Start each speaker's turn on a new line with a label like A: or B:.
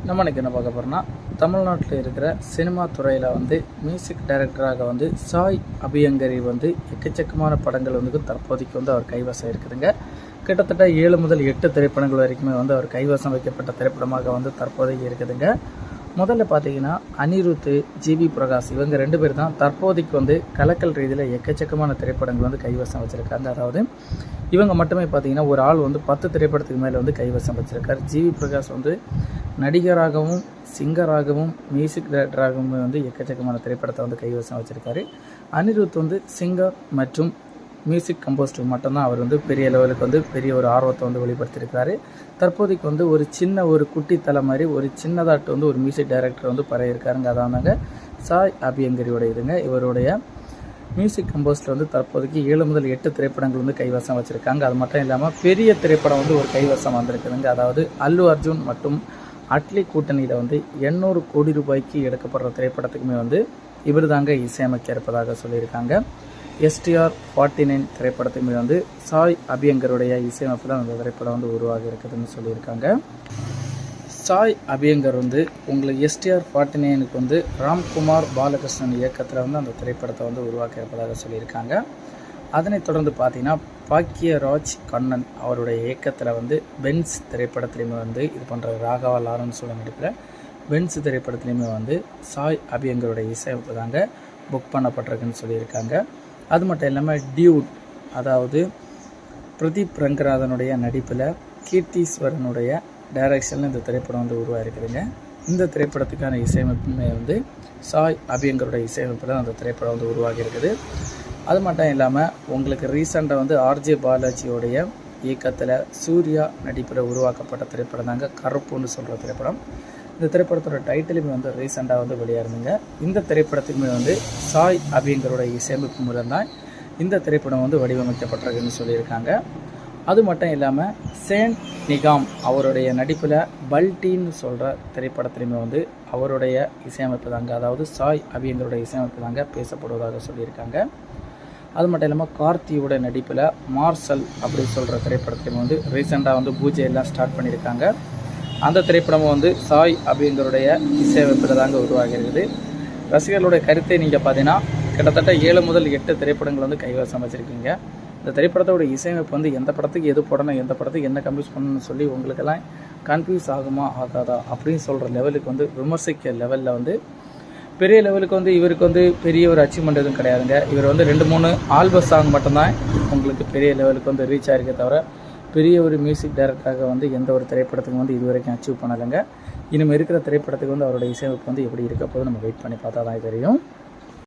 A: நம்ம இன்றைக்கி என்ன பார்க்க போகிறோம்னா, தமிழ்நாட்டில் இருக்கிற சினிமா துறையில் வந்து மியூசிக் டைரக்டராக வந்து சாய் அபியங்கரி வந்து எக்கச்சக்கமான படங்கள் வந்து தற்போதைக்கு வந்து அவர் கைவசம் இருக்குதுங்க. கிட்டத்தட்ட 7 முதல் 8 திரைப்படங்கள் வரைக்குமே வந்து அவர் கைவசம் வைக்கப்பட்ட திரைப்படமாக வந்து தற்போதைக்கு இருக்குதுங்க. முதல்ல பார்த்தீங்கன்னா அனிருத், ஜிவி பிரகாஷ் இவங்க 2 பேர் தான் தற்போதைக்கு வந்து கலக்கல் ரீதியில் எக்கச்சக்கமான திரைப்படங்கள் வந்து கைவசம் வச்சுருக்காங்க. அதாவது இவங்க மட்டுமே பார்த்தீங்கன்னா ஒரு ஆள் வந்து 10 திரைப்படத்துக்கு மேலே வந்து கைவசம் வச்சுருக்கார். ஜிவி பிரகாஷ் வந்து நடிகராகவும் சிங்கராகவும் மியூசிக் டைரக்டராகவும் வந்து எக்கச்சக்கமான திரைப்படத்தை வந்து கைவசம் வச்சுருக்காரு. அனிருத் வந்து சிங்கர் மற்றும் மியூசிக் கம்போஸ்டர் மட்டும்தான் அவர் வந்து பெரிய லெவலுக்கு வந்து பெரிய ஒரு ஆர்வத்தை வந்து வெளிப்படுத்தியிருக்காரு. தற்போதைக்கு வந்து ஒரு குட்டி தலை மாதிரி ஒரு சின்னதாட்டு வந்து ஒரு மியூசிக் டைரக்டர் வந்து பறையிருக்காருங்க. அதாவதாங்க சாய் அபியங்கரியோட இதுங்க. இவருடைய மியூசிக் கம்போஸ்டர் வந்து தற்போதைக்கு 7 முதல் 8 திரைப்படங்கள் வந்து கைவசம் வச்சுருக்காங்க. அது மட்டும் இல்லாமல் பெரிய திரைப்படம் வந்து ஒரு கைவசம் வந்திருக்குதுங்க. அதாவது அல்லு அர்ஜுன் மற்றும் அட்லி கூட்டணியில் வந்து 800 கோடி ரூபாய்க்கு எடுக்கப்படுற திரைப்படத்துக்குமே வந்து இவர் தாங்க இசையமைக்க இருப்பதாக சொல்லியிருக்காங்க. STR 49 திரைப்படத்துக்குமே வந்து சாய் அபியங்கருடைய இசையமைப்பில் அந்த திரைப்படம் வந்து உருவாகி இருக்குதுன்னு சொல்லியிருக்காங்க. சாய் அபியங்கர் வந்து உங்களுக்கு STR 49க்கு வந்து ராம்குமார் பாலகிருஷ்ணன் இயக்கத்தில் வந்து அந்த திரைப்படத்தை வந்து உருவாக்கி இருப்பதாக சொல்லியிருக்காங்க. அதனைத் தொடர்ந்து பார்த்தீங்கன்னா பாக்கியராஜ் கண்ணன் அவருடைய இயக்கத்தில் வந்து பென்ஸ் திரைப்படத்துலையுமே வந்து இது பண்ணுற ராகவா லாரன்ஸோட நடிப்பில் பென்ஸ் திரைப்படத்துலையுமே வந்து சாய் அபியங்கருடைய இசையமைப்பு தாங்க புக் பண்ணப்பட்டிருக்குன்னு சொல்லியிருக்காங்க. அது மட்டும் இல்லாமல் டியூட், அதாவது பிரதீப் ரங்கநாதனுடைய நடிப்பில் கீர்த்தீஸ்வரனுடைய டைரக்ஷனில் இந்த திரைப்படம் வந்து உருவாகிருக்குதுங்க. இந்த திரைப்படத்துக்கான இசையமைப்புமே வந்து சாய் அபியங்கருடைய இசையமைப்பில் அந்த திரைப்படம் வந்து உருவாகி இருக்குது. அது மட்டும் இல்லாமல் உங்களுக்கு ரீசெண்டாக வந்து RJ பாலாஜியோடைய இயக்கத்தில் சூர்யா நடிப்பில் உருவாக்கப்பட்ட திரைப்படம் தாங்க கருப்புன்னு சொல்கிற திரைப்படம். இந்த திரைப்படத்தோட டைட்டிலுமே வந்து ரீசெண்டாக வந்து வெளியாயிருந்துங்க. இந்த திரைப்படத்துக்குமே வந்து சாய் அபியங்கரோட இசையமைப்பு மூலம் தான் இந்த திரைப்படம் வந்து வடிவமைக்கப்பட்டிருக்குன்னு சொல்லியிருக்காங்க. அது மட்டும் இல்லாமல் சேன் நிகாம் அவருடைய நடிப்பில் பல்டின்னு சொல்கிற திரைப்படத்துலையுமே வந்து அவருடைய இசையமைப்பு தாங்க, அதாவது சாய் அபியங்கரோட இசையமைப்பு தாங்க பேசப்படுவதாக சொல்லியிருக்காங்க. அது மட்டும் இல்லாமல் கார்த்தியோட நடிப்பில் மார்சல் அப்படி சொல்கிற திரைப்படத்துலையுமே வந்து ரீசெண்டாக வந்து பூஜையெல்லாம் ஸ்டார்ட் பண்ணியிருக்காங்க. அந்த திரைப்படமும் வந்து சாய் அபியங்கருடைய இசையமைப்பில் தாங்க உருவாகியிருக்குது. ரசிகர்களுடைய கருத்தை நீங்கள் பார்த்தீங்கன்னா கிட்டத்தட்ட 7 முதல் 8 திரைப்படங்கள் வந்து கைவசம் வச்சுருக்கீங்க. இந்த திரைப்படத்தோட இசையமைப்பு வந்து எந்த படத்துக்கு எது போடணும், எந்த படத்துக்கு என்ன கம்ப்யூஸ் பண்ணணும்னு சொல்லி உங்களுக்கெல்லாம் கன்ஃபியூஸ் ஆகுமா ஆகாதா அப்படின்னு சொல்கிற லெவலுக்கு வந்து விமர்சிக்க லெவலில் வந்து பெரிய லெவலுக்கு வந்து இவருக்கு வந்து பெரிய ஒரு அச்சீவ்மெண்ட் எதுவும் கிடையாதுங்க. இவர் வந்து 2-3 ஆல்பம் சாங் மட்டும்தான் உங்களுக்கு பெரிய லெவலுக்கு வந்து ரீச் ஆகிருக்கே தவிர பெரிய ஒரு மியூசிக் டைரக்டராக வந்து எந்த ஒரு திரைப்படத்துக்கும் வந்து இது வரைக்கும் அச்சீவ் பண்ணலைங்க. இனிமேல் இருக்கிற திரைப்படத்துக்கு வந்து அவருடைய இசையமைப்பு வந்து எப்படி இருக்க போது நம்ம வெயிட் பண்ணி பார்த்தா தான் தெரியும்.